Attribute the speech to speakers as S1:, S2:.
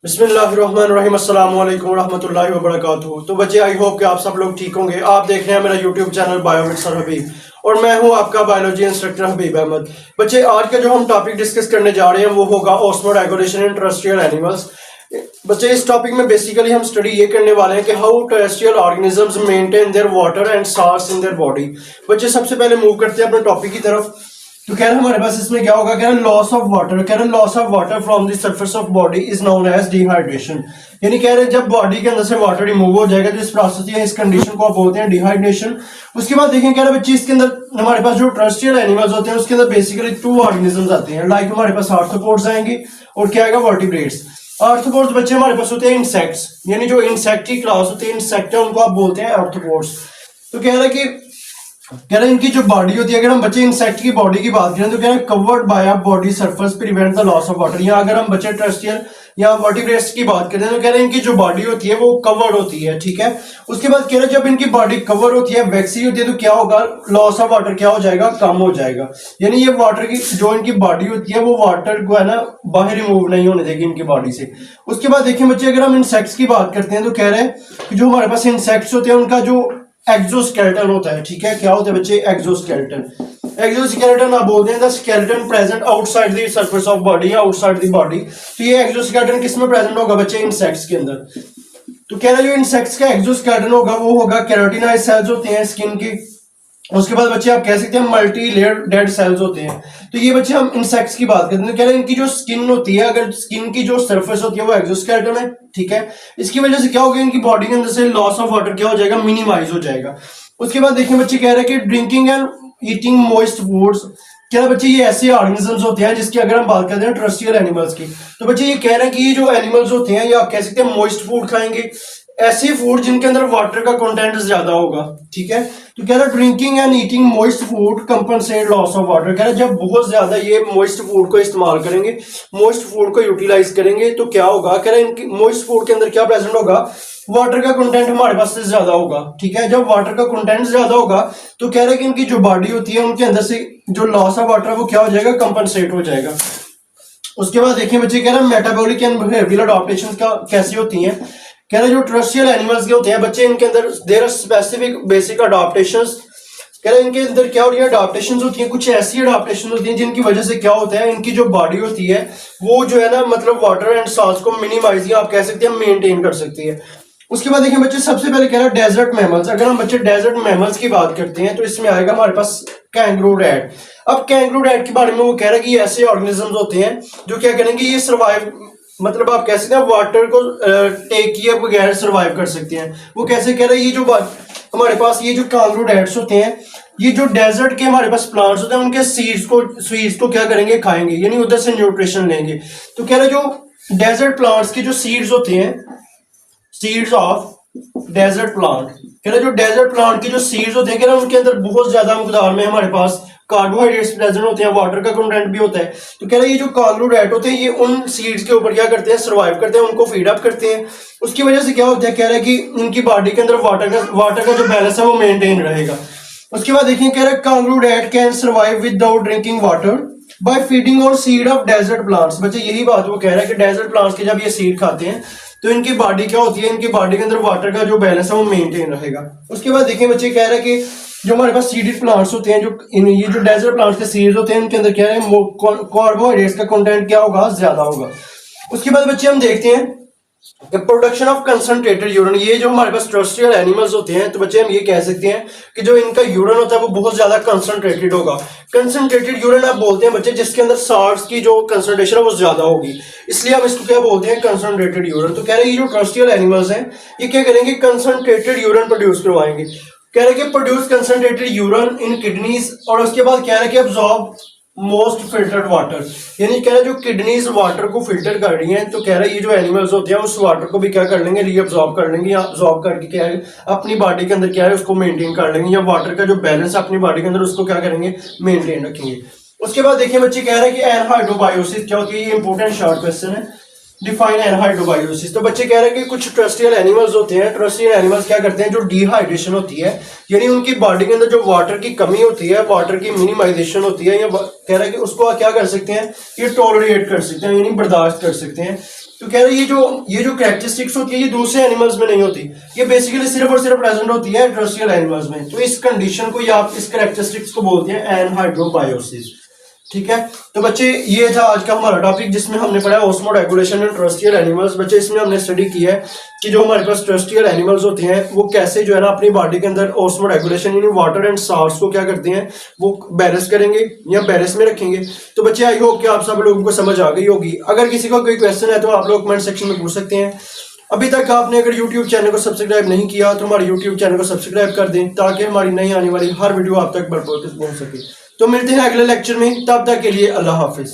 S1: बिस्मिल्लाहिर्रहमानिर्रहीम अस्सलाम वालेकुम रहमतुल्लाहि व बरकातुहू। तो बच्चे आई होप कि आप सब लोग ठीक होंगे। आप देख रहे हैं मेरा YouTube channel bio with sir Habib और मैं हूं आपका बायोलॉजी इंस्ट्रक्टर हबीब अहमद। बच्चे आज का जो हम टॉपिक डिस्कस करने जा रहे हैं वो होगा ऑस्मोरेगुलेशन इन टेरेस्ट्रियल एनिमल्स। बच्चे इस टॉपिक में बेसिकली हम स्टडी ये करने वाले हैं कि how terrestrial organisms maintain their water and salts in their body. बच्चे सबसे पहले मूव करते हैं अपने टॉपिक की तरफ। तो कह रहे हैं हमारे पास इसमें क्या होगा, कह रहे हैं लॉस ऑफ वाटर। कह रहे हैं loss of water from the surface of body is known as dehydration. यानी कह रहे हैं जब बॉडी के अंदर से वाटर रिमूव हो जाएगा तो इस प्रोसेस या इस कंडीशन को आप बोलते हैं डिहाइड्रेशन। उसके बाद देखें, कह रहे हैं बच्चे इसके अंदर हमारे पास जो टेरेस्ट्रियल एनिमल्स होते हैं उसके अंदर बेसिकली टू ऑर्गेनिजम्स आते हैं। लाइक हमारे पास आर्थ्रोपोड्स आएंगे और क्या आएगा, वर्टिब्रेट्स। आर्थ्रोपोड्स बच्चे हमारे पास होते हैं इंसेक्ट्स, यानी जो इंसेक्ट की क्लास होती है इंसेक्ट है उनको आप बोलते हैं आर्थ्रोपोड्स। तो कह रहे हैं कि इनकी जो बॉडी होती है, अगर हम बच्चे इंसेक्ट की बॉडी की बात करें तो क्या है, covered by a body surface prevent the loss of water. या अगर हम बच्चे टेरेस्ट्रियल या वर्टिब्रेट्स की बात करें तो कह रहे हैं इनकी जो बॉडी होती है वो कवर्ड होती है, ठीक है। उसके बाद कह रहे हैं जब इनकी बॉडी कवर होती है, वैक्सी होती है, तो क्या होगा, लॉस ऑफ वाटर क्या हो जाएगा, कम हो जाएगा। यानी ये वाटर की जो इनकी बॉडी होती है वो वाटर को है ना बाहर रिमूव नहीं होने देगी इनकी बॉडी से। उसके बाद देखिए बच्चे, अगर हम इंसेक्ट्स की बात करते हैं तो कह रहे हैं कि जो हमारे पास इंसेक्ट्स होते हैं उनका जो एक्सोस्केलेटन होता है, ठीक है। क्या होता है बच्चे, एक्सोस्केलेटन। एक्सोस्केलेटन आप बोलते हैं the skeleton present outside the surface of body या आउटसाइड द बॉडी। तो ये एक्सोस्केलेटन किस में प्रेजेंट होगा बच्चे, इंसेक्ट्स के अंदर। तो कह रहे हैं जो इंसेक्ट्स का एक्सोस्केलेटन होगा वो होगा केराटिनाइज सेल्स होते हैं स्किन के। उसके बाद बच्चे आप कह सकते हैं मल्टी लेयर डेड सेल्स होते हैं। तो ये बच्चे हम इंसेक्ट्स की बात करते हैं, कह रहे हैं इनकी जो स्किन होती है, अगर स्किन की जो सरफेस होती है वो एक्सोस्केलेटन है, ठीक है। इसकी वजह से क्या होगा, इनकी बॉडी के अंदर से लॉस ऑफ वाटर क्या हो जाएगा, मिनिमाइज हो जाएगा। उसके बाद देखिए बच्चे कह रहे हैं कि drinking and eating moist foods. क्या बच्चे ये ऐसे ऑर्गेनिजम्स होते हैं जिसकी अगर हम बात करते हैं टेरेस्ट्रियल एनिमल्स की, तो बच्चे ये कह रहे हैं कि ये जो एनिमल्स होते हैं ये आप कह सकते हैं मॉइस्ट फूड खाएंगे, ऐसे फूड जिनके अंदर वाटर का कंटेंट ज्यादा होगा, ठीक है। तो कह रहा है drinking and eating moist food compensate loss of water. कह रहा है जब बहुत ज्यादा ये मॉइस्ट फूड को इस्तेमाल करेंगे, मॉइस्ट फूड को यूटिलाइज करेंगे तो क्या होगा, कह रहा है इनकी मॉइस्ट फूड के अंदर क्या प्रेजेंट होगा, वाटर का कंटेंट हमारे पास से ज्यादा होगा, ठीक है। जब वाटर का कंटेंट ज्यादा होगा तो कह रहा है कि इनकी जो बॉडी होती है उनके अंदर से जो लॉस ऑफ वाटर वो क्या हो जाएगा, कंपनसेट हो जाएगा। उसके बाद देखिए बच्चे कह रहे हैं मेटाबॉलिक एंड बिहेवियरल अडॉप्टेशंस का कैसी होती हैं। कह रहे हैं जो टेरेस्ट्रियल एनिमल्स के होते हैं बच्चे, इनके अंदर देयर आर स्पेसिफिक बेसिक अडॉप्टेशंस। कह रहे हैं इनके अंदर क्या हो रही है, अडॉप्टेशंस होती हैं, कुछ ऐसी अडॉप्टेशन होती हैं जिनकी वजह से क्या होता है, इनकी जो बॉडी होती है वो जो है ना मतलब वाटर एंड सॉल्ट्स को मिनिमाइज या आप कह सकते हैं मेंटेन कर सकती है। उसके बाद देखिए बच्चे सबसे पहले कह रहा है डेजर्ट मैमल्स। अगर हम बच्चे डेजर्ट मैमल्स की बात करते हैं तो इसमें आएगा हमारे पास कैंगरू रैट। अब कैंगरू रैट के बारे में वो कह रहा है कि ये ऐसे ऑर्गेनिजम्स होते हैं जो क्या करेंगे, ये सर्वाइव मतलब आप कह सकते हैं वाटर को टेक किए बगैर सर्वाइव कर सकते हैं। वो कैसे कह रहे हैं, ये जो हमारे पास ये जो कैंगरू रैट्स होते हैं, ये जो डेजर्ट के हमारे पास प्लांट्स होते हैं उनके सीड्स को क्या करेंगे, खाएंगे, यानी उधर से न्यूट्रिशन लेंगे। तो कह रहे हैं जो डेजर्ट प्लांट्स के जो सीड्स होते हैं, सीड्स ऑफ डेजर्ट प्लांट, कह रहे जो डेजर्ट प्लांट के जो सीड्स होते हैं कह रहे उनके अंदर बहुत ज्यादा मकदार में हमारे पास कार्बोहाइड्रेट्स प्रेजेंट होते हैं, वाटर का कंटेंट भी होता है। तो कह रहे ये जो कैंगरू रैट होते हैं ये उन सीड्स के ऊपर क्या करते हैं, सर्वाइव करते हैं, उनको फीड अप करते हैं। उसकी वजह से क्या होता है, कह रहे हैं कि इनकी बॉडी के अंदर वाटर का जो बैलेंस है वो मेंटेन रहेगा। उसके बाद देखिए कह रहे kangaroo rat can survive without drinking water by feeding on seed of desert plants. बच्चे यही बात वो कह रहा है कि डेजर्ट प्लांट्स के जब ये सीड खाते हैं तो इनकी बॉडी क्या होती है, इनकी बॉडी के अंदर वाटर का जो बैलेंस है वो मेंटेन रहेगा। उसके बाद देखिए बच्चे कह रहे हैं कि जो हमारे पास सीडेड प्लांट्स होते हैं, ये जो डेजर्ट प्लांट्स के सीड्स होते हैं इनके अंदर क्या है, कार्बोहाइड्रेट्स का कंटेंट क्या होगा, ज्यादा होगा। उसके बाद बच्चे हम देखते हैं प्रोडक्शन ऑफ कंसंट्रेटेड यूरिन। ये जो हमारे पास टेरेस्ट्रियल एनिमल्स होते हैं तो बच्चे हम ये कह सकते हैं कि जो इनका यूरिन होता है वो बहुत ज्यादा कंसंट्रेटेड होगा। कंसंट्रेटेड यूरिन आप बोलते हैं बच्चे जिसके अंदर साल्ट्स की जो कंसंट्रेशन है वो ज्यादा होगी, इसलिए हम इसको क्या बोलते हैं, कंसंट्रेटेड यूरिन। तो कह रहे हैं ये जो टेरेस्ट्रियल एनिमल्स हैं ये क्या करेंगे, कंसंट्रेटेड यूरिन प्रोड्यूस करवाएंगे। कह रहे हैं कि प्रोड्यूस कंसंट्रेटेड यूरिन इन किडनीज। और उसके बाद कह रहे हैं कि अब्सॉर्ब मोस्ट फिल्टर्ड वाटर, यानी कह रहा है जो किडनीज वाटर को फिल्टर कर रही हैं तो कह रहा है ये जो एनिमल्स होते हैं उस वाटर को भी क्या कर लेंगे, रीअब्सॉर्ब कर लेंगे, या अब्सॉर्ब करके क्या है अपनी बॉडी के अंदर क्या है उसको मेंटेन कर लेंगे, या वाटर का जो बैलेंस अपनी बॉडी के अंदर उसको क्या करेंगे, मेंटेन रखेंगे। उसके बाद देखिए बच्चे कह रहे हैं कि एनहाइड्रोबायोसिस क्या होती है, ये इंपॉर्टेंट शॉर्ट क्वेश्चन है, डिफाइन एनहाइड्रोबायोसिस। तो बच्चे कह रहे हैं कि कुछ टेरेस्ट्रियल एनिमल्स होते हैं, टेरेस्ट्रियल एनिमल्स क्या करते हैं, जो डिहाइड्रेशन होती है यानी उनकी बॉडी के अंदर जो वाटर की कमी होती है, वाटर की मिनिमाइजेशन होती है, या कह रहे हैं कि उसको क्या कर सकते हैं, ये टॉलरेट कर सकते हैं यानी बर्दाश्त कर सकते हैं। तो कह रहे हैं ये जो कैरेक्टरिस्टिक्स होती है ये दूसरे एनिमल्स में नहीं होती, ये बेसिकली सिर्फ और सिर्फ प्रेजेंट होती है टेरेस्ट्रियल एनिमल्स में। तो इस कंडीशन को या आप इस कैरेक्टरिस्टिक्स को बोलते हैं एनहाइड्रोबायोसिस। ठीक है, तो बच्चे ये था आज का हमारा टॉपिक जिसमें हमने पढ़ा osmo regulation in terrestrial animals. बच्चे इसमें हमने स्टडी की है कि जो हमारे पास टेरेस्ट्रियल एनिमल्स होते हैं वो कैसे जो है ना अपनी बॉडी के अंदर ऑस्मो रेगुलेशन यानी वाटर एंड सॉल्ट्स को क्या करते हैं, वो बैलेंस करेंगे या बैलेंस में रखेंगे। तो बच्चे आई होप कि आप सब लोगों को समझ आ गई होगी। अगर किसी को कोई क्वेश्चन है तो आप लोग कमेंट सेक्शन में पूछ सकते हैं। अभी तक आपने अगर YouTube चैनल को सब्सक्राइब नहीं किया तो हमारे YouTube चैनल को सब्सक्राइब कर दें ताकि हमारी नई आने वाली हर वीडियो आप तक बरकरार पहुंच सके। तो मिलते हैं अगले लेक्चर में, तब तक के लिए अल्लाह हाफिज।